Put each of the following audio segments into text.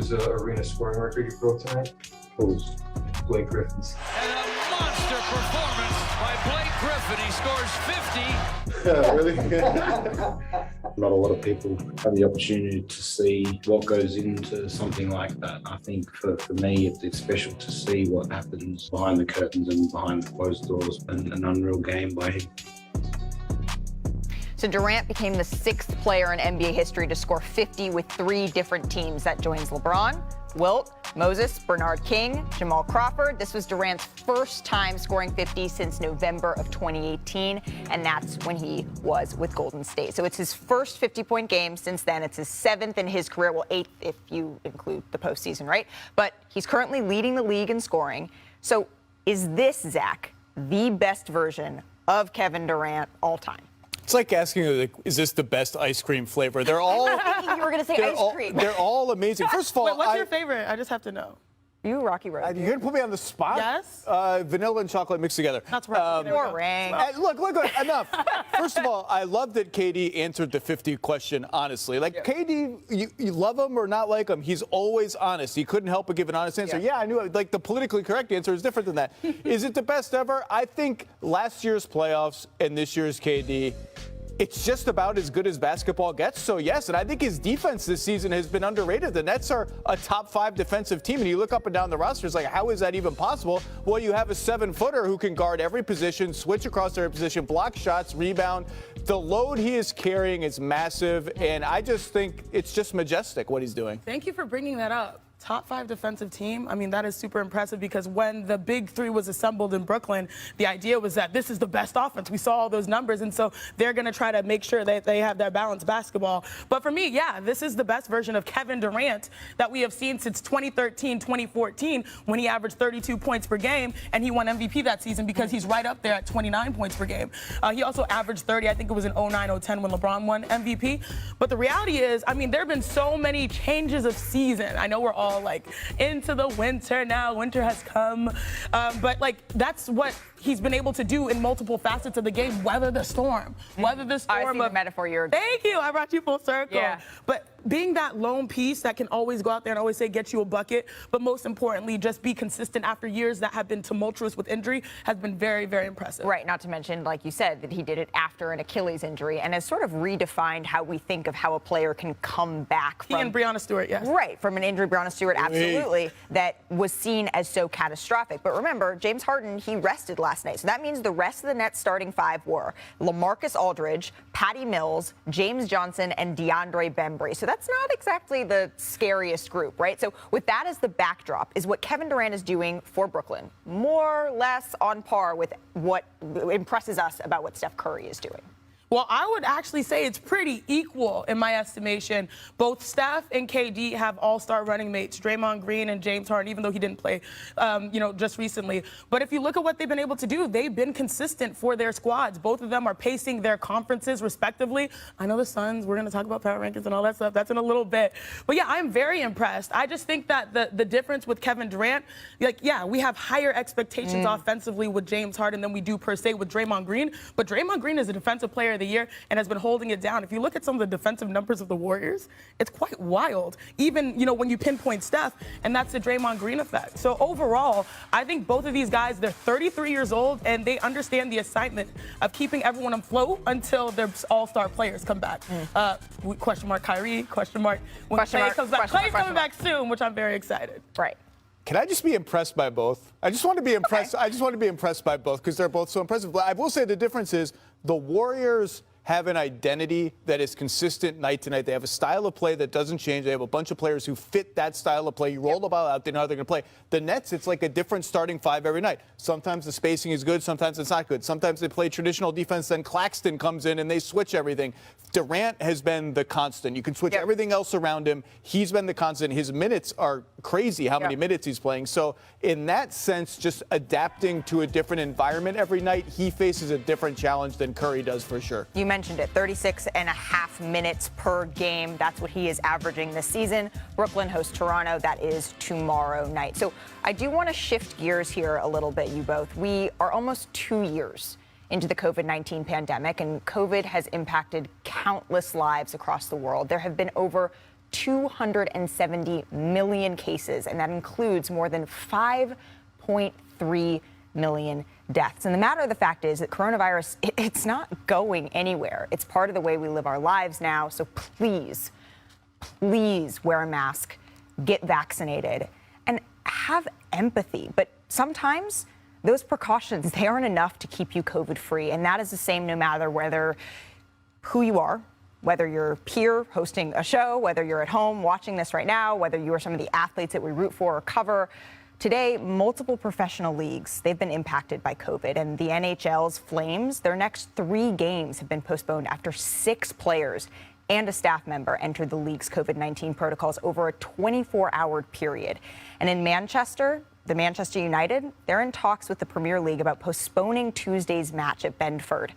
whose arena scoring record you broke tonight? Who's? Blake Griffin's. And a monster performance by Blake Griffin. He scores 50. Yeah, really? Not a lot of people have the opportunity to see what goes into something like that. I think for me, it's special to see what happens behind the curtains and behind the closed doors. An unreal game by him. So Durant became the 6th player in NBA history to score 50 with 3 different teams. That joins LeBron, Wilt, Moses, Bernard King, Jamal Crawford. This was Durant's first time scoring 50 since November of 2018, and that's when he was with Golden State. So it's his first 50-point game since then. It's his 7th in his career, well, 8th if you include the postseason, right? But he's currently leading the league in scoring. So is this, Zach, the best version of Kevin Durant all time? It's like asking, like, is this the best ice cream flavor? They're all. I was thinking you were going to say ice cream. They're all amazing. First of all, Wait, what's your favorite? I just have to know. You, Rocky Road. You're going to put me on the spot? Yes. Vanilla and chocolate mixed together. That's right. Boring. Look, enough. First of all, I love that KD answered the 50 question honestly. Like, KD, you love him or not like him, he's always honest. He couldn't help but give an honest answer. Yeah, I knew it. Like, the politically correct answer is different than that. Is it the best ever? I think last year's playoffs and this year's KD, it's just about as good as basketball gets. So, yes, and I think his defense this season has been underrated. The Nets are a top 5 defensive team, and you look up and down the roster, it's like, how is that even possible? Well, you have a 7-footer who can guard every position, switch across every position, block shots, rebound. The load he is carrying is massive, and I just think it's just majestic what he's doing. Thank you for bringing that up. Top 5 defensive team. I mean, that is super impressive because when the big 3 was assembled in Brooklyn, the idea was that this is the best offense. We saw all those numbers, and so they're going to try to make sure that they have that balanced basketball. But for me, yeah, this is the best version of Kevin Durant that we have seen since 2013, 2014, when he averaged 32 points per game, and he won MVP that season because he's right up there at 29 points per game. He also averaged 30, I think it was in 09-10 when LeBron won MVP. But the reality is, I mean, there have been so many changes of season. I know we're all like into the winter now. Winter has come. But like that's what he's been able to do in multiple facets of the game. Weather the storm. Weather the storm. I see the metaphor you're. Thank you. I brought you full circle. Yeah. But being that lone piece that can always go out there and always say, get you a bucket, but most importantly, just be consistent after years that have been tumultuous with injury has been very, very impressive. Right. Not to mention, like you said, that he did it after an Achilles injury and has sort of redefined how we think of how a player can come back from. He and Breonna Stewart, yes. Right. From an injury, Breonna Stewart, absolutely, that was seen as so catastrophic. But remember, James Harden, he rested last night. So that means the rest of the Nets starting 5 were LaMarcus Aldridge, Patty Mills, James Johnson, and DeAndre Bembry. So that's not exactly the scariest group, right? So with that as the backdrop, is what Kevin Durant is doing for Brooklyn more or less on par with what impresses us about what Steph Curry is doing? Well, I would actually say it's pretty equal in my estimation. Both Steph and KD have all-star running mates, Draymond Green and James Harden, even though he didn't play, just recently. But if you look at what they've been able to do, they've been consistent for their squads. Both of them are pacing their conferences respectively. I know the Suns, we're going to talk about power rankings and all that stuff. That's in a little bit. But yeah, I'm very impressed. I just think that the difference with Kevin Durant, we have higher expectations offensively with James Harden than we do per se with Draymond Green. But Draymond Green is a defensive player the year and has been holding it down. If you look at some of the defensive numbers of the Warriors, it's quite wild. Even, when you pinpoint Steph, and that's the Draymond Green effect. So overall, I think both of these guys, they're 33 years old, and they understand the assignment of keeping everyone afloat until their all-star players come back. Question mark Kyrie, question mark when Clay comes back. Clay's coming back soon, which I'm very excited. Right. Can I just be impressed by both? I just want to be impressed. Okay. I just want to be impressed by both because they're both so impressive. But I will say the difference is the Warriors have an identity that is consistent night to night. They have a style of play that doesn't change. They have a bunch of players who fit that style of play. You roll the ball out, they know how they're going to play. The Nets, it's like a different starting 5 every night. Sometimes the spacing is good, sometimes it's not good. Sometimes they play traditional defense, then Claxton comes in and they switch everything. Durant has been the constant. You can switch everything else around him. He's been the constant. His minutes are crazy how many minutes he's playing. So in that sense, just adapting to a different environment every night, he faces a different challenge than Curry does for sure. You mentioned it, 36 and a half minutes per game. That's what he is averaging this season. Brooklyn hosts Toronto. That is tomorrow night. So I do want to shift gears here a little bit, you both. We are almost 2 years into the COVID-19 pandemic, and COVID has impacted countless lives across the world. There have been over 270 million cases, and that includes more than 5.3 million deaths. And the matter of the fact is that coronavirus, it's not going anywhere. It's part of the way we live our lives now. So please, please wear a mask, get vaccinated, and have empathy. But sometimes those precautions, they aren't enough to keep you COVID-free. And that is the same no matter who you are, whether you're here hosting a show, whether you're at home watching this right now, whether you are some of the athletes that we root for or cover. Today, multiple professional leagues, they've been impacted by COVID, and the NHL's Flames, their next 3 games have been postponed after 6 players and a staff member entered the league's COVID-19 protocols over a 24-hour period. And in Manchester, the Manchester United, they're in talks with the Premier League about postponing Tuesday's match at Bedford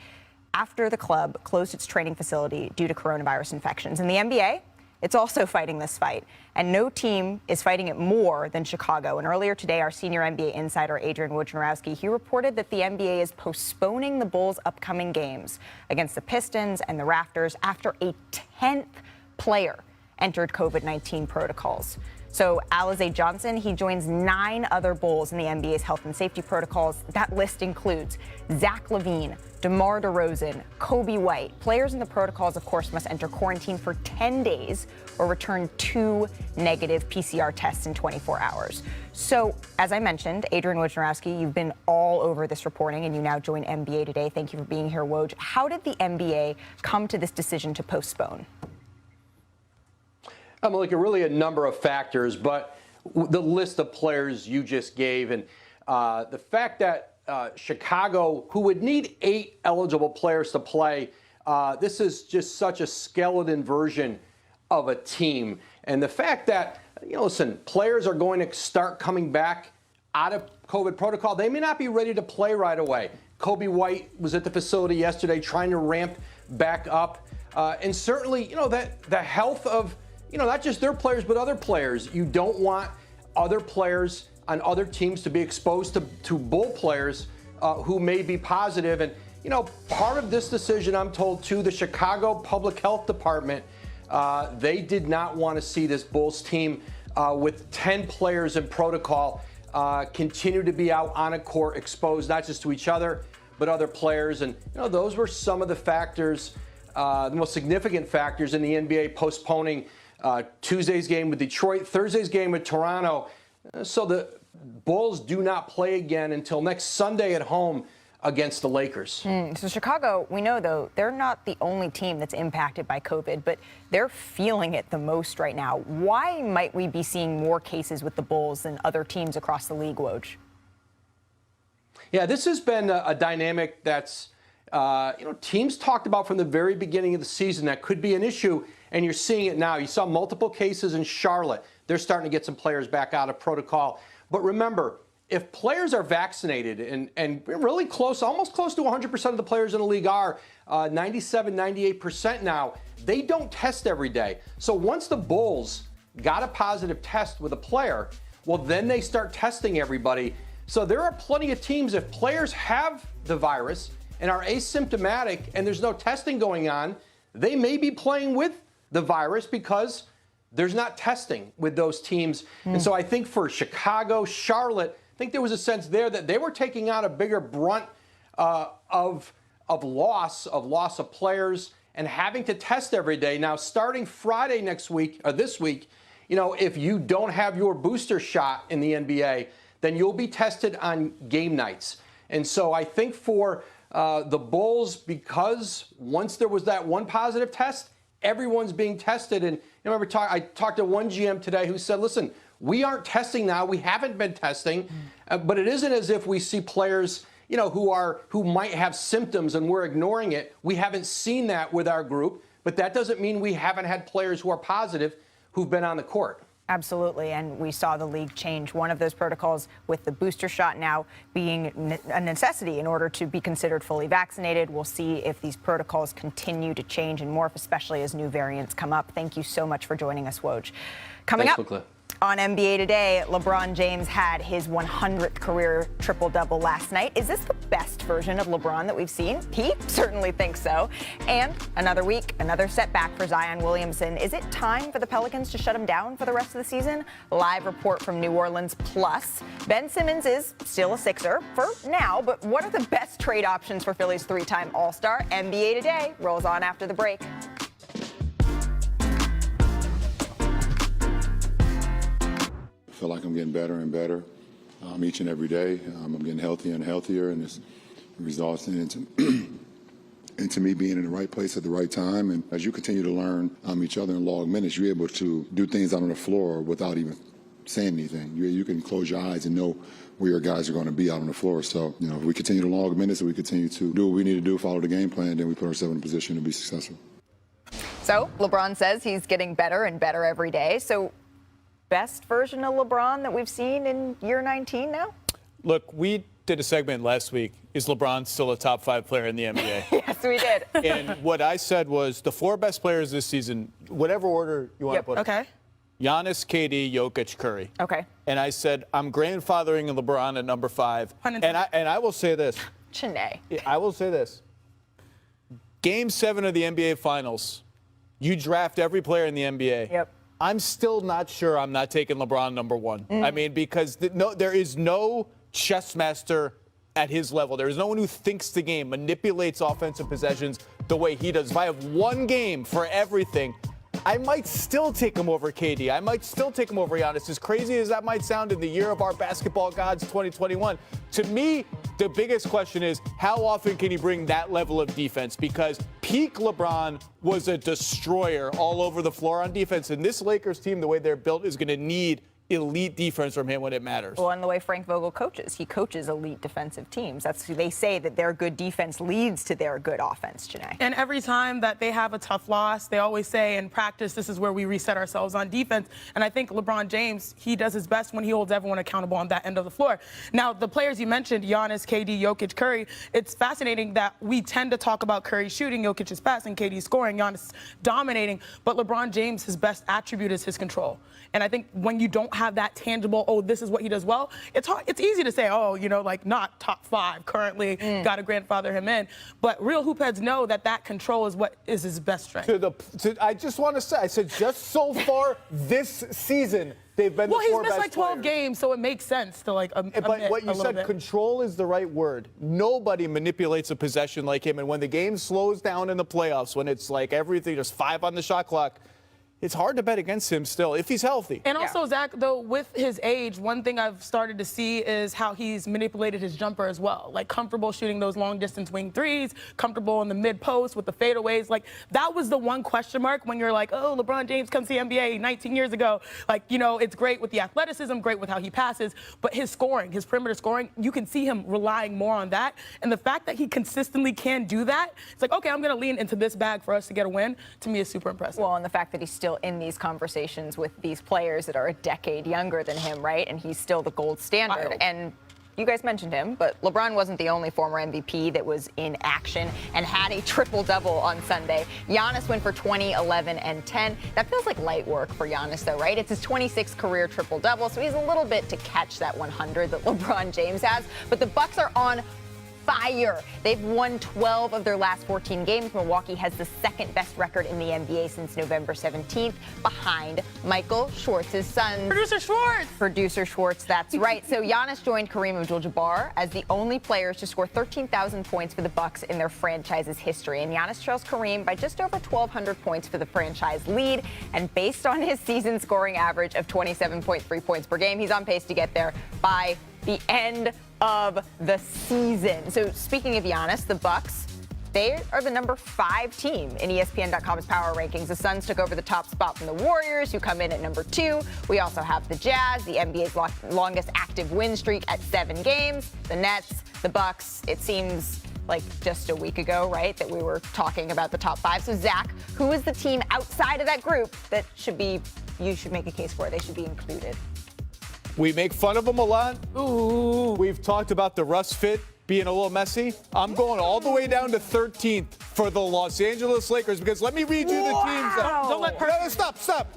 after the club closed its training facility due to coronavirus infections. And the NBA, it's also fighting this fight, and no team is fighting it more than Chicago. And earlier today, our senior NBA insider, Adrian Wojnarowski, he reported that the NBA is postponing the Bulls' upcoming games against the Pistons and the Raptors after a 10th player entered COVID-19 protocols. So Alize Johnson, he joins 9 other Bulls in the NBA's health and safety protocols. That list includes Zach LaVine, DeMar DeRozan, Kobe White. Players in the protocols, of course, must enter quarantine for 10 days or return 2 negative PCR tests in 24 hours. So, as I mentioned, Adrian Wojnarowski, you've been all over this reporting, and you now join NBA Today. Thank you for being here, Woj. How did the NBA come to this decision to postpone? Malika, really a number of factors, but the list of players you just gave, and the fact that Chicago, who would need 8 eligible players to play, this is just such a skeleton version of a team. And the fact that, listen, players are going to start coming back out of COVID protocol. They may not be ready to play right away. Kobe White was at the facility yesterday trying to ramp back up. And certainly, that the health of, not just their players, but other players. You don't want other players on other teams to be exposed to Bull players who may be positive. And, part of this decision, I'm told, too, the Chicago Public Health Department, they did not want to see this Bulls team with 10 players in protocol continue to be out on a court exposed, not just to each other, but other players. And, those were some of the factors, the most significant factors in the NBA postponing Tuesday's game with Detroit, Thursday's game with Toronto. So the Bulls do not play again until next Sunday at home against the Lakers. So Chicago, we know, though, they're not the only team that's impacted by COVID, but they're feeling it the most right now. Why might we be seeing more cases with the Bulls than other teams across the league, Woj? Yeah, this has been a dynamic that's, teams talked about from the very beginning of the season that could be an issue, and you're seeing it now. You saw multiple cases in Charlotte. They're starting to get some players back out of protocol. But remember, if players are vaccinated, and really close, almost close to 100% of the players in the league are, 97, 98% now, they don't test every day. So once the Bulls got a positive test with a player, well, then they start testing everybody. So there are plenty of teams, if players have the virus and are asymptomatic and there's no testing going on, they may be playing with the virus because there's not testing with those teams. And so I think for Chicago, Charlotte, I think there was a sense there that they were taking out a bigger brunt of loss of players and having to test every day. Now, starting Friday next week, or this week, if you don't have your booster shot in the NBA, then you'll be tested on game nights. And so I think for the Bulls, because once there was that one positive test, everyone's being tested. And I talked to one GM today who said, listen, we aren't testing now. We haven't been testing. But it isn't as if we see players, who might have symptoms and we're ignoring it. We haven't seen that with our group. But that doesn't mean we haven't had players who are positive who've been on the court. Absolutely, and we saw the league change one of those protocols with the booster shot now being a necessity in order to be considered fully vaccinated. We'll see if these protocols continue to change and morph, especially as new variants come up. Thank you so much for joining us, Woj. Coming Thanks, up, Luke. On NBA Today, LeBron James had his 100th career triple-double last night. Is this the best version of LeBron that we've seen? He certainly thinks so. And another week, another setback for Zion Williamson. Is it time for the Pelicans to shut him down for the rest of the season? Live report from New Orleans. Plus, Ben Simmons is still a Sixer for now, but what are the best trade options for Philly's three-time All-Star? NBA Today rolls on after the break. I feel like I'm getting better and better each and every day. I'm getting healthier and healthier, and it's resulting into me being in the right place at the right time. And as you continue to learn each other in long minutes, you're able to do things out on the floor without even saying anything. You can close your eyes and know where your guys are going to be out on the floor. So, if we continue to log minutes and we continue to do what we need to do, follow the game plan, then we put ourselves in a position to be successful. So LeBron says he's getting better and better every day. So best version of LeBron that we've seen in year 19 now? Look, we did a segment last week. Is LeBron still a top 5 player in the NBA? Yes, we did. And what I said was the 4 best players this season, whatever order you want to put it. Okay. Giannis, KD, Jokic, Curry. Okay. And I said, I'm grandfathering LeBron at number 5. And I will say this. Chennai. I will say this. Game 7 of the NBA Finals, you draft every player in the NBA. Yep. I'm still not sure I'm not taking LeBron number 1. I mean, because there is no chess master at his level. There is no one who thinks the game, manipulates offensive possessions the way he does. If I have one game for everything, I might still take him over KD. I might still take him over Giannis. As crazy as that might sound in the year of our basketball gods, 2021, to me, the biggest question is how often can he bring that level of defense? Because peak LeBron was a destroyer all over the floor on defense. And this Lakers team, the way they're built, is going to need elite defense from him when it matters. Well, and the way Frank Vogel coaches, he coaches elite defensive teams. That's they say that their good defense leads to their good offense, Janae. And every time that they have a tough loss, they always say in practice, this is where we reset ourselves on defense. And I think LeBron James, he does his best when he holds everyone accountable on that end of the floor. Now, the players you mentioned, Giannis, KD, Jokic, Curry, it's fascinating that we tend to talk about Curry shooting, Jokic's passing, KD scoring, Giannis dominating. But LeBron James, his best attribute is his control. And I think when you don't have that tangible, oh, this is what he does well, it's hard, it's easy to say, oh, like not top 5 currently, got to grandfather him in. But real hoop heads know that control is what is his best strength. I just want to say, I said just so far this season, they've been the 4 best players. Well, he's missed like 12 games, so it makes sense to But what you said, control is the right word. Nobody manipulates a possession like him. And when the game slows down in the playoffs, when it's like everything, there's 5 on the shot clock, it's hard to bet against him still, if he's healthy. And also, Zach, though, with his age, one thing I've started to see is how he's manipulated his jumper as well. Like, comfortable shooting those long-distance wing threes, comfortable in the mid-post with the fadeaways. Like, that was the one question mark when you're like, oh, LeBron James comes to the NBA 19 years ago. Like, it's great with the athleticism, great with how he passes, but his scoring, his perimeter scoring, you can see him relying more on that. And the fact that he consistently can do that, it's like, okay, I'm going to lean into this bag for us to get a win, to me is super impressive. Well, and the fact that he's still in these conversations with these players that are a decade younger than him, right? And he's still the gold standard. Wild. And you guys mentioned him, but LeBron wasn't the only former MVP that was in action and had a triple-double on Sunday. Giannis went for 20, 11, and 10. That feels like light work for Giannis, though, right? It's his 26th career triple-double, so he's a little bit to catch that 100 that LeBron James has. But the Bucks are on fire. They've won 12 of their last 14 games. Milwaukee has the second best record in the NBA since November 17th, behind Michael Schwartz's son. Producer Schwartz, that's right. So Giannis joined Kareem Abdul-Jabbar as the only players to score 13,000 points for the Bucks in their franchise's history. And Giannis trails Kareem by just over 1,200 points for the franchise lead. And based on his season scoring average of 27.3 points per game, he's on pace to get there by the end of the season. So speaking of Giannis, the Bucks, they are the number 5 team in ESPN.com's power rankings. The Suns took over the top spot from the Warriors, who come in at number 2. We also have the Jazz, the NBA's longest active win streak at 7 games. The Nets, the Bucks. It seems like just a week ago, right, that we were talking about the top 5. So Zach, who is the team outside of that group that you should make a case for? They should be included. We make fun of them a lot. Ooh. We've talked about the Russ fit being a little messy. I'm going all the way down to 13th for the Los Angeles Lakers, because let me read you the teams. Don't let Perk. No, stop.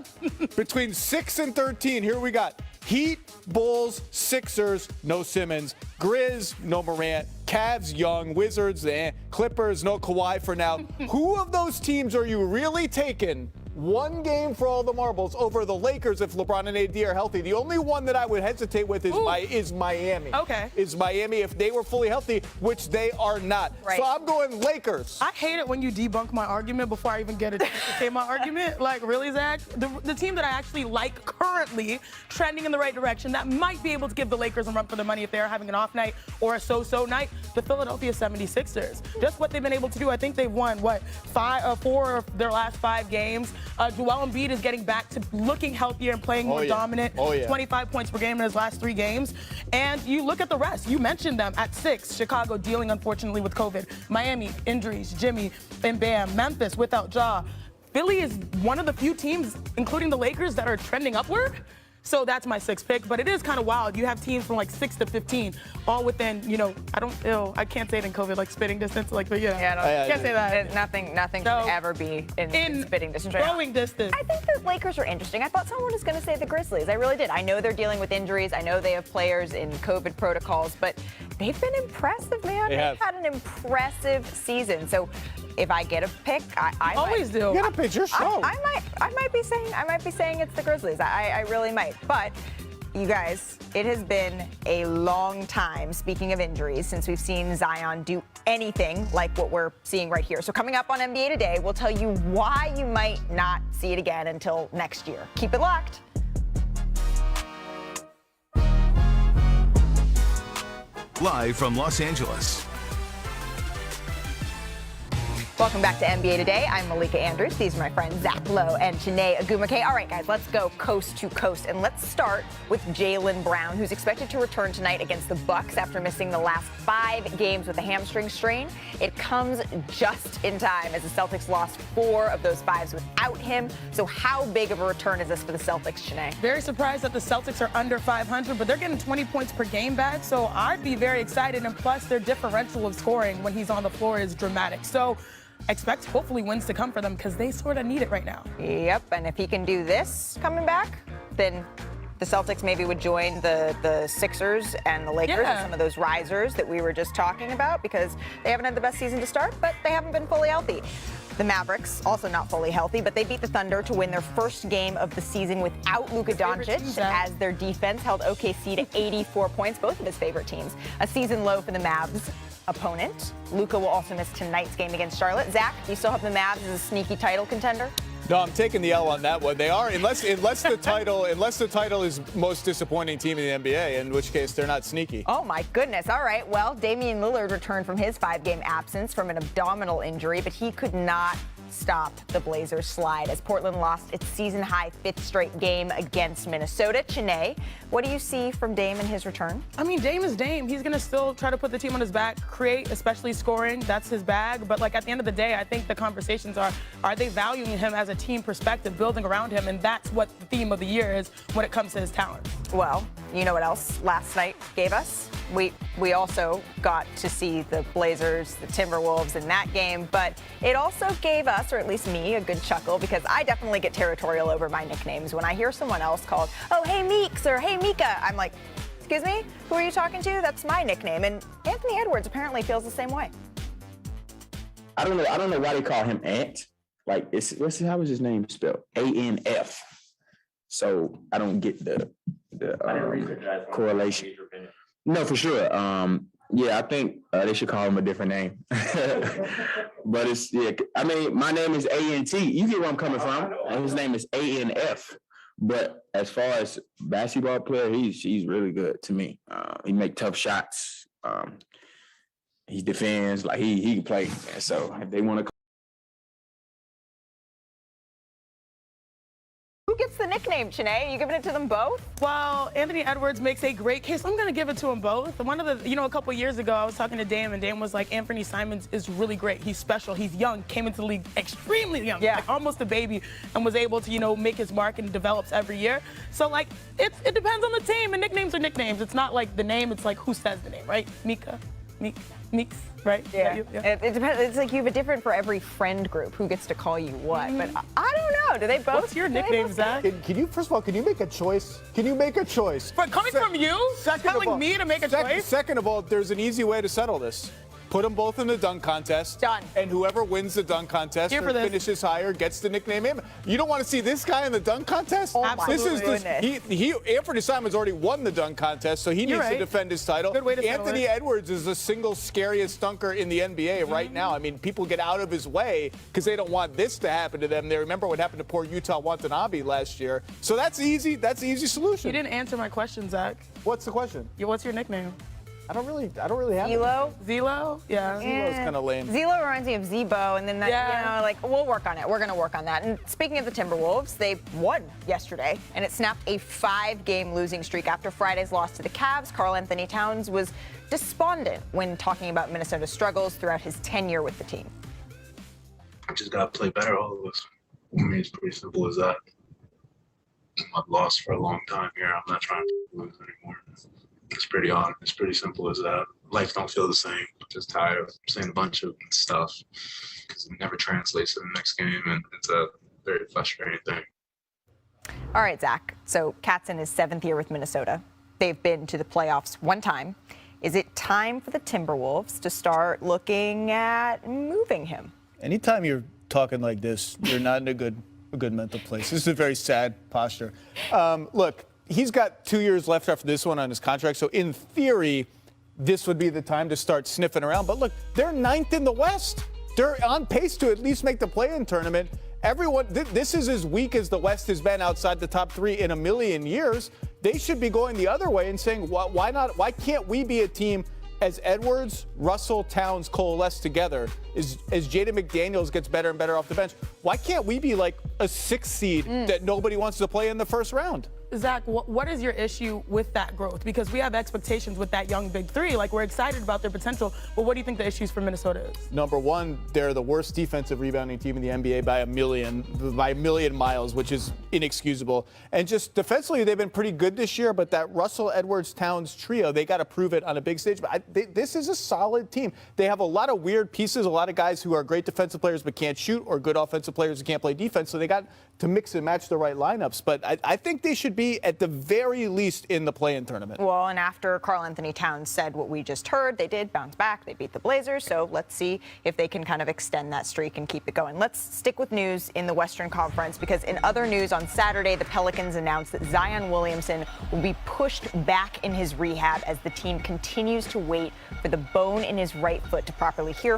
Between 6 and 13, here we got Heat, Bulls, Sixers, no Simmons, Grizz, no Morant, Cavs, Young, Wizards, Clippers, no Kawhi for now. Who of those teams are you really taking? One game for all the marbles over the Lakers if LeBron and AD are healthy. The only one that I would hesitate with is Miami. Okay. Is Miami if they were fully healthy, which they are not. Right. So I'm going Lakers. I hate it when you debunk my argument before I even get a chance to say my argument. Like, really, Zach? The team that I actually like currently trending in the right direction that might be able to give the Lakers a run for their money if they're having an off night or a so-so night, the Philadelphia 76ers. Just what they've been able to do. I think they've won, 4 of their last 5 games. Joel Embiid is getting back to looking healthier and playing more dominant. 25 points per game in his last 3 games. And you look at the rest. You mentioned them at 6. Chicago dealing, unfortunately, with COVID. Miami, injuries. Jimmy and Bam. Memphis without Ja. Philly is one of the few teams, including the Lakers, that are trending upward. So that's my 6th pick, but it is kind of wild. You have teams from like 6 to 15, all within, I can't say it in COVID, like spitting distance, like, but can't say that. Nothing should ever be in spitting distance. Throwing distance. I think the Lakers are interesting. I thought someone was going to say the Grizzlies. I really did. I know they're dealing with injuries. I know they have players in COVID protocols, but they've been impressive, man. They've had an impressive season. So if I get a pick, I always might. do. Get a pitch, your show. I might be saying it's the Grizzlies. I really might. But you guys, it has been a long time, speaking of injuries, since we've seen Zion do anything like what we're seeing right here. So coming up on NBA Today, we'll tell you why you might not see it again until next year. Keep it locked. Live from Los Angeles. Welcome back to NBA Today. I'm Malika Andrews. These are my friends Zach Lowe and Chiney Agumake. All right, guys, let's go coast to coast. And let's start with Jaylen Brown, who's expected to return tonight against the Bucks after missing the last 5 games with a hamstring strain. It comes just in time as the Celtics lost 4 of those 5 without him. So how big of a return is this for the Celtics, Chiney? Very surprised that the Celtics are under 500, but they're getting 20 points per game back. So I'd be very excited. And plus, their differential of scoring when he's on the floor is dramatic. So expect hopefully wins to come for them because they sort of need it right now. Yep, and if he can do this coming back, then the Celtics maybe would join the Sixers and the Lakers and some of those risers that we were just talking about because they haven't had the best season to start, but they haven't been fully healthy. The Mavericks, also not fully healthy, but they beat the Thunder to win their first game of the season without Luka Doncic as their defense held OKC to 84 points, both of his favorite teams. A season low for the Mavs opponent. Luka will also miss tonight's game against Charlotte. Zach, do you still have the Mavs as a sneaky title contender? No, I'm taking the L on that one. They are, unless the title is most disappointing team in the NBA, in which case they're not sneaky. Oh my goodness. All right. Well, Damian Lillard returned from his 5-game absence from an abdominal injury, but he could not stop the Blazers' slide as Portland lost its season-high 5th straight game against Minnesota. Chiney, what do you see from Dame in his return? I mean, Dame is Dame. He's going to still try to put the team on his back, create, especially scoring. That's his bag. But, at the end of the day, I think the conversations are they valuing him as a team perspective, building around him? And that's what the theme of the year is when it comes to his talent. Well, you know what else last night gave us? We also got to see the Blazers, the Timberwolves in that game, but it also gave us, or at least me, a good chuckle because I definitely get territorial over my nicknames. When I hear someone else called, oh, hey, Meeks, or hey, Mika, I'm like, excuse me, who are you talking to? That's my nickname. And Anthony Edwards apparently feels the same way. I don't know why they call him Ant. How was his name spelled? ANF. So I don't get the correlation. No, for sure. I think they should call him a different name. But I mean, my name is ANT. You get where I'm coming from. And his name is ANF. But as far as basketball player, he's really good to me. He make tough shots. He defends he can play. And so if they want to. Who gets the nickname, Chiney? You giving it to them both? Well, Anthony Edwards makes a great case. I'm going to give it to them both. One of the, a couple years ago, I was talking to Dame, and Dame was like, Anthony Simons is really great. He's special. He's young. Came into the league extremely young, almost a baby, and was able to, make his mark and develops every year. So, it depends on the team, and nicknames are nicknames. It's not like the name. It's like who says the name, right? Mika. Meeks, right? Yeah. Yeah. It depends. It's like you have a different for every friend group who gets to call you what. But I don't know. Do they both? What's your nickname, Zach? Can you, first of all, can you make a choice? Can you make a choice? But coming from you, telling me to make a choice? Second of all, there's an easy way to settle this. Put them both in the dunk contest. Done. And whoever wins the dunk contest or finishes higher gets to nickname him. You don't want to see this guy in the dunk contest? Oh, absolutely. Anthony Simons already won the dunk contest, so he needs to defend his title. Good way to Anthony Edwards is the single scariest dunker in the NBA right now. I mean, people get out of his way because they don't want this to happen to them. They remember what happened to poor Utah Watanabe last year. So that's easy. That's the easy solution. You didn't answer my question, Zach. What's the question? What's your nickname? I don't really have Zelo? Zelo? Yeah. Zelo's kind of lame. Zelo reminds me of Zebo, and then that, we'll work on it. We're going to work on that. And speaking of the Timberwolves, they won yesterday, and it snapped a 5-game losing streak after Friday's loss to the Cavs. Karl Anthony Towns was despondent when talking about Minnesota's struggles throughout his tenure with the team. I just got to play better, all of us. I mean, it's pretty simple as that. I've lost for a long time here. I'm not trying to lose anymore. It's pretty odd. It's pretty simple as that. Life don't feel the same. I'm just tired of saying a bunch of stuff because it never translates to the next game, and it's a very frustrating thing. All right, Zach. So Cat's in his 7th year with Minnesota. They've been to the playoffs one time. Is it time for the Timberwolves to start looking at moving him? Anytime you're talking like this, you're not in a good mental place. This is a very sad posture. Look, he's got 2 years left after this one on his contract, so in theory, this would be the time to start sniffing around. But look, they're 9th in the West. They're on pace to at least make the play-in tournament. This is as weak as the West has been outside the top 3 in a million years. They should be going the other way and saying, why not? Why can't we be a team as Edwards, Russell, Towns coalesce together, as Jaden McDaniels gets better and better off the bench? Why can't we be like a 6th seed that nobody wants to play in the first round? Zach, what is your issue with that growth? Because we have expectations with that young big 3. Like, we're excited about their potential, but what do you think the issues for Minnesota is? Number one, they're the worst defensive rebounding team in the NBA by a million miles, which is inexcusable. And just defensively, they've been pretty good this year, but that Russell, Edwards, Towns trio, they got to prove it on a big stage. But this is a solid team. They have a lot of weird pieces, a lot of guys who are great defensive players but can't shoot, or good offensive players who can't play defense, so they got to mix and match the right lineups. But I think they should be at the very least in the play-in tournament. Well, and after Karl Anthony Towns said what we just heard, they did bounce back. They beat the Blazers. So let's see if they can kind of extend that streak and keep it going. Let's stick with news in the Western Conference, because in other news on Saturday, the Pelicans announced that Zion Williamson will be pushed back in his rehab as the team continues to wait for the bone in his right foot to properly heal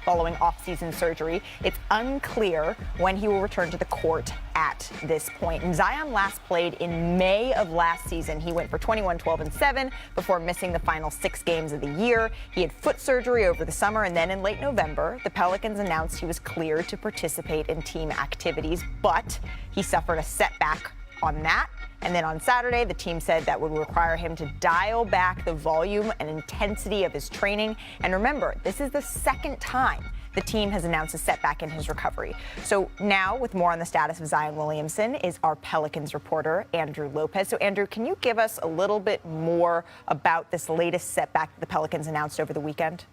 following off-season surgery. It's unclear when he will return to the court at this point. And Zion last played in May of last season. He went for 21, 12, and 7 before missing the final 6 games of the year. He had foot surgery over the summer, and then in late November, the Pelicans announced he was cleared to participate in team activities, but he suffered a setback on that. And then on Saturday, the team said that would require him to dial back the volume and intensity of his training. And remember, this is the 2nd time the team has announced a setback in his recovery. So now, with more on the status of Zion Williamson, is our Pelicans reporter, Andrew Lopez. So, Andrew, can you give us a little bit more about this latest setback that the Pelicans announced over the weekend?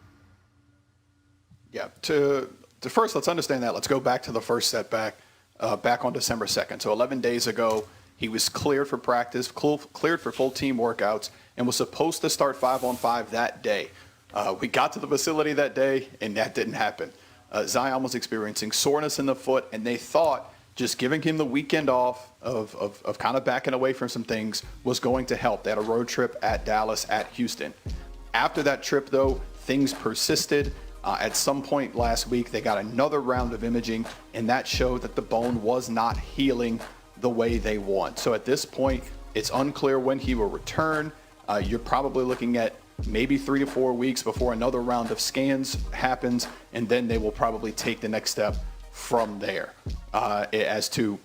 Yeah, to first, let's understand that. Let's go back to the first setback back on December 2nd. So 11 days ago, he was cleared for practice, cleared for full team workouts, and was supposed to start 5-on-5 that day. We got to the facility that day, and that didn't happen. Zion was experiencing soreness in the foot, and they thought just giving him the weekend off of kind of backing away from some things was going to help. They had a road trip at Dallas, at Houston. After that trip, though, things persisted. At some point last week, they got another round of imaging, and that showed that the bone was not healing the way they want. So at this point, it's unclear when he will return. You're probably looking at maybe 3 to 4 weeks before another round of scans happens, and then they will probably take the next step from there as to,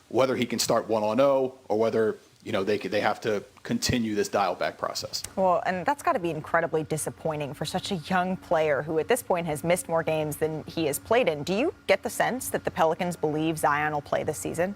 whether he can start 1-0 or whether, they have to continue this dial back process. Well, and that's got to be incredibly disappointing for such a young player who at this point has missed more games than he has played in. Do you get the sense that the Pelicans believe Zion will play this season?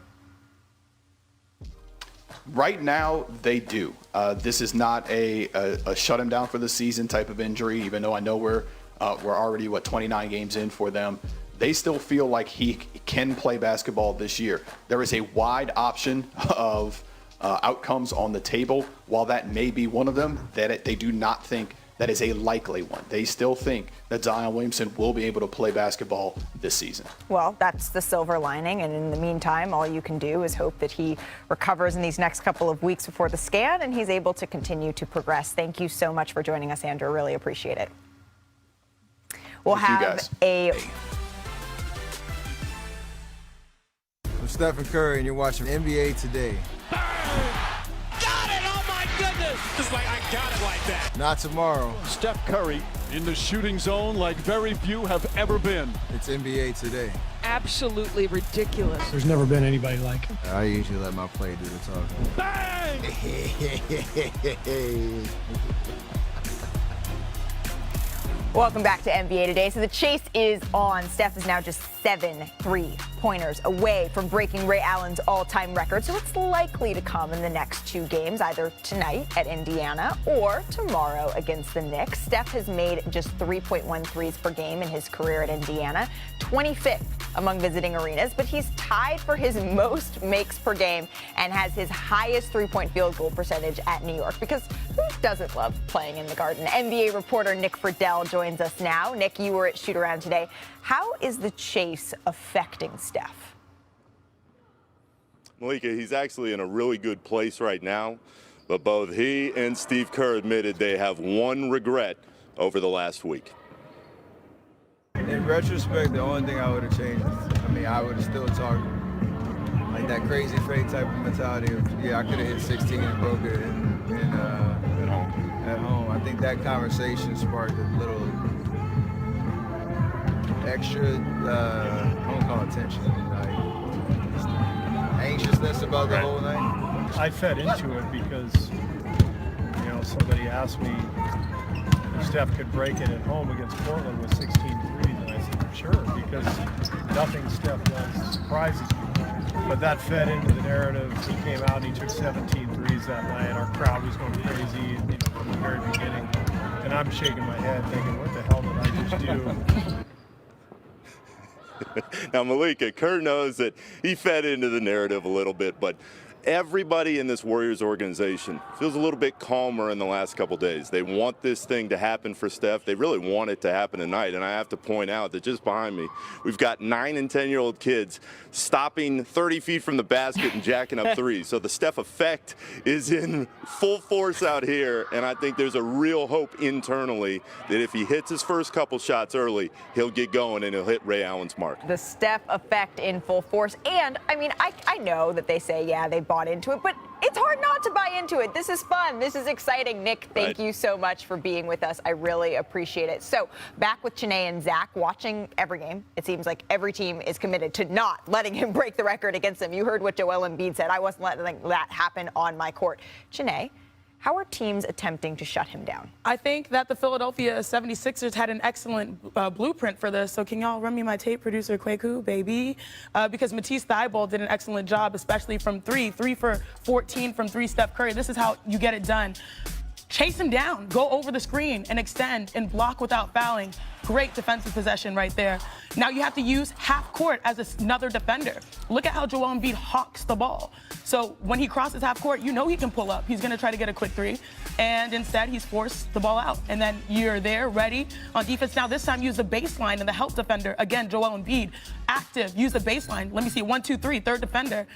Right now, they do. This is not a shut him down for the season type of injury, even though I know we're already, 29 games in for them. They still feel like he can play basketball this year. There is a wide option of outcomes on the table. While that may be one of them, they do not think that is a likely one. They still think that Zion Williamson will be able to play basketball this season. Well, that's the silver lining, and in the meantime, all you can do is hope that he recovers in these next couple of weeks before the scan and he's able to continue to progress. Thank you so much for joining us, Andrew. Really appreciate it. We'll have a... I'm Stephen Curry, and you're watching NBA Today. Got it! Oh my goodness! Just like I got it like that. Not tomorrow. Steph Curry in the shooting zone like very few have ever been. It's NBA Today. Absolutely ridiculous. There's never been anybody like him. I usually let my play do the talking. Bang! Welcome back to NBA Today. So the chase is on. Steph is now just 7 3-pointers away from breaking Ray Allen's all-time record. So it's likely to come in the next 2 games, either tonight at Indiana or tomorrow against the Knicks. Steph has made just 3.1 threes per game in his career at Indiana, 25th among visiting arenas, but he's tied for his most makes per game and has his highest 3-point field goal percentage at New York, because who doesn't love playing in the Garden? NBA reporter Nick Friedel joins us now. Nick, you were at shoot-around today. How is the chase affecting Steph? Malika, he's actually in a really good place right now, but both he and Steve Kerr admitted they have one regret over the last week. In retrospect, the only thing I would have changed is, I would have still talked like that crazy fake type of mentality of, I could have hit 16 and broke it at home. I think that conversation sparked a little extra, I won't call it tension, like anxiousness about the whole night. I fed into it because, somebody asked me if Steph could break it at home against Portland with 16 threes, and I said, sure, because nothing Steph does surprises me. But that fed into the narrative. He came out and he took 17 threes that night. Our crowd was going crazy from the very beginning. And I'm shaking my head thinking, what the hell did I just do? Now, Malika, Kerr knows that he fed into the narrative a little bit, but everybody in this Warriors organization feels a little bit calmer in the last couple days. They want this thing to happen for Steph. They really want it to happen tonight. And I have to point out that just behind me, we've got 9 and 10-year-old kids stopping 30 feet from the basket and jacking up threes. So the Steph effect is in full force out here. And I think there's a real hope internally that if he hits his first couple shots early, he'll get going and he'll hit Ray Allen's mark. The Steph effect in full force. And, I know that they say, they bought into it, but it's hard not to buy into it. This is fun. This is exciting. Nick, thank you so much for being with us. I really appreciate it. So back with Chiney and Zach, watching every game, it seems like every team is committed to not letting him break the record against them. You heard what Joel Embiid said. I wasn't letting that happen on my court. Chiney, how are teams attempting to shut him down? I think that the Philadelphia 76ers had an excellent blueprint for this. So can y'all run me my tape, producer Kwaku, baby? Because Matisse Thybulle did an excellent job, especially from 3 for 14 from 3, Steph Curry. This is how you get it done. Chase him down, go over the screen and extend and block without fouling. Great defensive possession right there. Now you have to use half court as another defender. Look at how Joel Embiid hawks the ball. So when he crosses half court, he can pull up. He's going to try to get a quick 3. And instead, he's forced the ball out. And then you're there, ready on defense. Now this time, use the baseline and the help defender. Again, Joel Embiid, active. Use the baseline. Let me see, 1, 2, 3, third defender.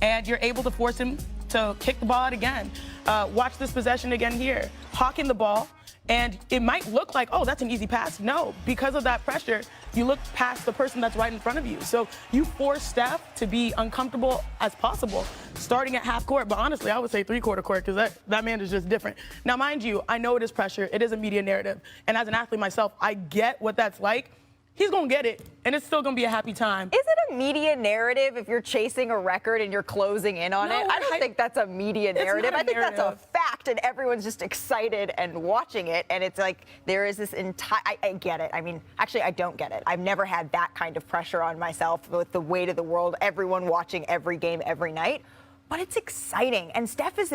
And you're able to force him to kick the ball out again. Watch this possession again here. Hawking the ball. And it might look like, oh, that's an easy pass. No, because of that pressure, you look past the person that's right in front of you. So you force Steph to be uncomfortable as possible, starting at half court. But honestly, I would say 3-quarter court, because that man is just different. Now, mind you, I know it is pressure. It is a media narrative. And as an athlete myself, I get what that's like. He's going to get it, and it's still going to be a happy time. Is it a media narrative if you're chasing a record and you're closing in on it? I don't think that's a media narrative. I think that's a fact, and everyone's just excited and watching it. And it's like there is this entire – I get it. Actually, I don't get it. I've never had that kind of pressure on myself with the weight of the world, everyone watching every game every night. but it's exciting. And Steph is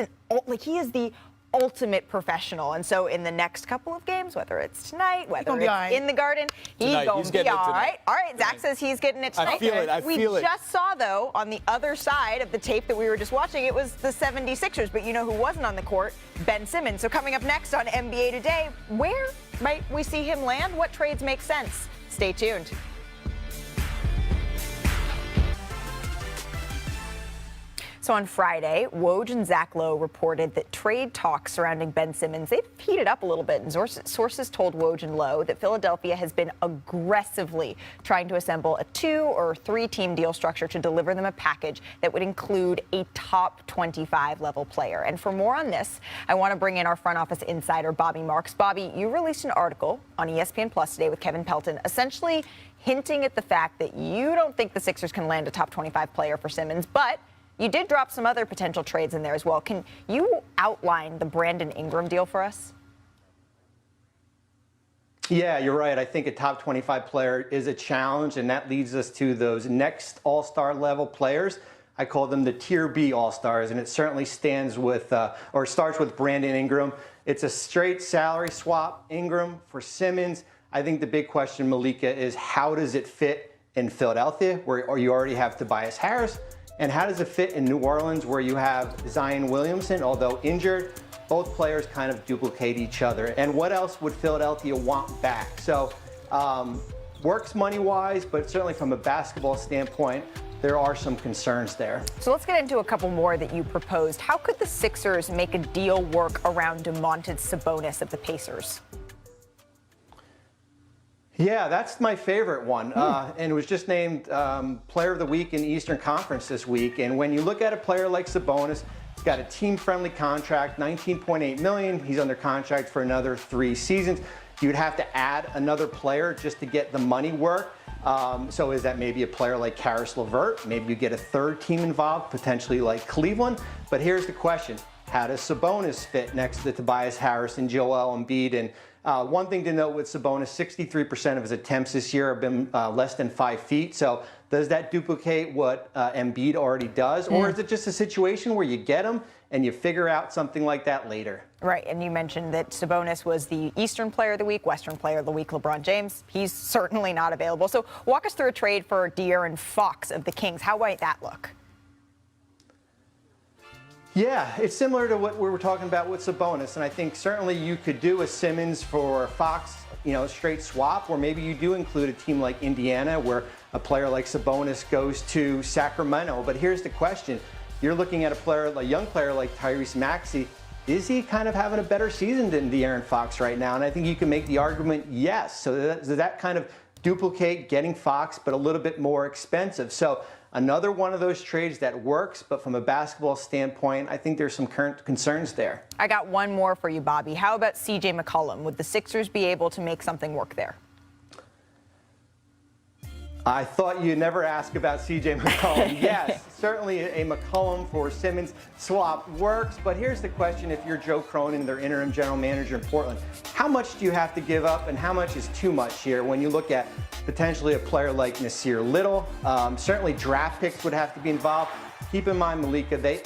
he is the ultimate professional. And so in the next couple of games, whether it's tonight, whether it's in the Garden, he's going to be all right. All right, Zach says he's getting it tonight. I feel it. We just saw, though, on the other side of the tape that we were just watching, it was the 76ers. But you know who wasn't on the court? Ben Simmons. So coming up next on NBA Today, where might we see him land? What trades make sense? Stay tuned. So on Friday, Woj and Zach Lowe reported that trade talks surrounding Ben Simmons, they've heated up a little bit. And sources told Woj and Lowe that Philadelphia has been aggressively trying to assemble a 2 or 3 team deal structure to deliver them a package that would include a top 25 level player. And for more on this, I want to bring in our front office insider, Bobby Marks. Bobby, you released an article on ESPN Plus today with Kevin Pelton, essentially hinting at the fact that you don't think the Sixers can land a top 25 player for Simmons, but you did drop some other potential trades in there as well. Can you outline the Brandon Ingram deal for us? Yeah, you're right. I think a top 25 player is a challenge, and that leads us to those next all-star level players. I call them the Tier B all-stars, and it certainly starts with Brandon Ingram. It's a straight salary swap, Ingram for Simmons. I think the big question, Malika, is how does it fit in Philadelphia, where you already have Tobias Harris? And how does it fit in New Orleans, where you have Zion Williamson, although injured? Both players kind of duplicate each other. And what else would Philadelphia want back? So works money-wise, but certainly from a basketball standpoint, there are some concerns there. So let's get into a couple more that you proposed. How could the Sixers make a deal work around Domantas Sabonis of the Pacers? Yeah, that's my favorite one. And it was just named Player of the Week in the Eastern Conference this week. And when you look at a player like Sabonis, he's got a team-friendly contract, $19.8 million. He's under contract for another 3 seasons. You'd have to add another player just to get the money work. So is that maybe a player like Karis LeVert? Maybe you get a third team involved, potentially like Cleveland. But here's the question. How does Sabonis fit next to Tobias Harris and Joel Embiid? And one thing to note with Sabonis, 63% of his attempts this year have been less than 5 feet. So does that duplicate what Embiid already does? Or is it just a situation where you get him and you figure out something like that later? Right, and you mentioned that Sabonis was the Eastern Player of the Week, Western Player of the Week, LeBron James. He's certainly not available. So walk us through a trade for De'Aaron Fox of the Kings. How might that look? Yeah, it's similar to what we were talking about with Sabonis, and I think certainly you could do a Simmons for Fox, straight swap, or maybe you do include a team like Indiana where a player like Sabonis goes to Sacramento. But here's the question. You're looking at a young player like Tyrese Maxey. Is he kind of having a better season than De'Aaron Fox right now? And I think you can make the argument yes. So does that kind of duplicate getting Fox, but a little bit more expensive? So another one of those trades that works, but from a basketball standpoint, I think there's some current concerns there. I got one more for you, Bobby. How about C.J. McCollum? Would the Sixers be able to make something work there? I thought you'd never ask about C.J. McCollum. Yes, certainly a McCollum for Simmons swap works, but here's the question if you're Joe Cronin, their interim general manager in Portland. How much do you have to give up and how much is too much here when you look at potentially a player like Nasir Little? Certainly draft picks would have to be involved. Keep in mind, Malika, the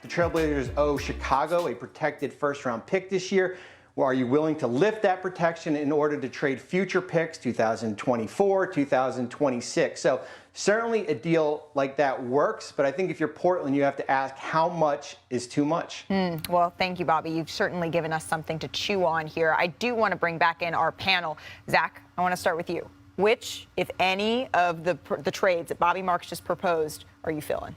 Trailblazers owe Chicago a protected first-round pick this year. Well, are you willing to lift that protection in order to trade future picks, 2024, 2026? So certainly a deal like that works, but I think if you're Portland, you have to ask how much is too much. Well, thank you, Bobby. You've certainly given us something to chew on here. I do want to bring back in our panel. Zach, I want to start with you. Which, if any, of the trades that Bobby Marks just proposed are you feeling?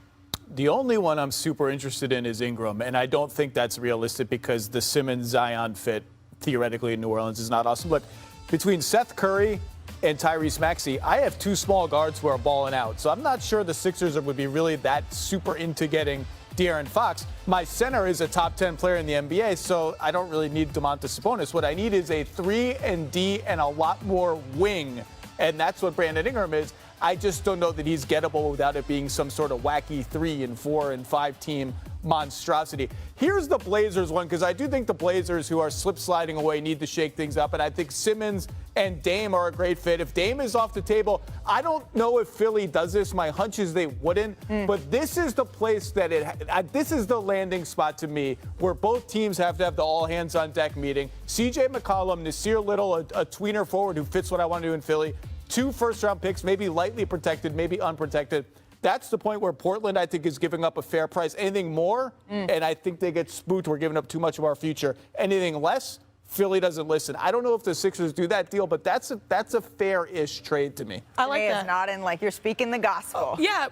The only one I'm super interested in is Ingram, and I don't think that's realistic because the Simmons-Zion fit, theoretically, in New Orleans is not awesome. Look, between Seth Curry and Tyrese Maxey, I have 2 small guards who are balling out, so I'm not sure the Sixers would be really that super into getting De'Aaron Fox. My center is a top 10 player in the NBA, so I don't really need Domantas Sabonis. What I need is a 3 and D and a lot more wing, and that's what Brandon Ingram is. I just don't know that he's gettable without it being some sort of wacky 3 and 4 and 5 team monstrosity. Here's the Blazers one, because I do think the Blazers, who are slip sliding away, need to shake things up. And I think Simmons and Dame are a great fit. If Dame is off the table, I don't know if Philly does this. My hunch is they wouldn't. But this is the place that this is the landing spot to me, where both teams have to have the all hands on deck meeting. CJ McCollum, Nasir Little, a tweener forward who fits what I want to do in Philly. 2 first-round picks, maybe lightly protected, maybe unprotected. That's the point where Portland, I think, is giving up a fair price. Anything more, and I think they get spooked. We're giving up too much of our future. Anything less, Philly doesn't listen. I don't know if the Sixers do that deal, but that's a fair-ish trade to me. I like that. It's not in like you're speaking the gospel. Yeah,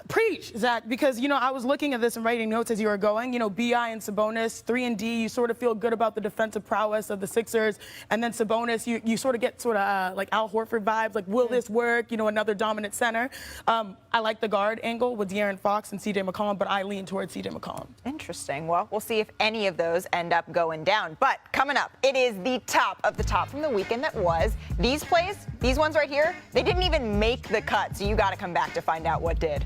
preach, Zach, because, I was looking at this and writing notes as you were going. B.I. and Sabonis, 3 and D, you sort of feel good about the defensive prowess of the Sixers. And then Sabonis, you sort of get like Al Horford vibes, like, will this work? Another dominant center. I like the guard angle with De'Aaron Fox and C.J. McCollum, but I lean towards C.J. McCollum. Interesting. Well, we'll see if any of those end up going down. But coming up, it is the top of the top from the weekend that was. These plays, these ones right here, they didn't even make the cut, so you got to come back to find out what did.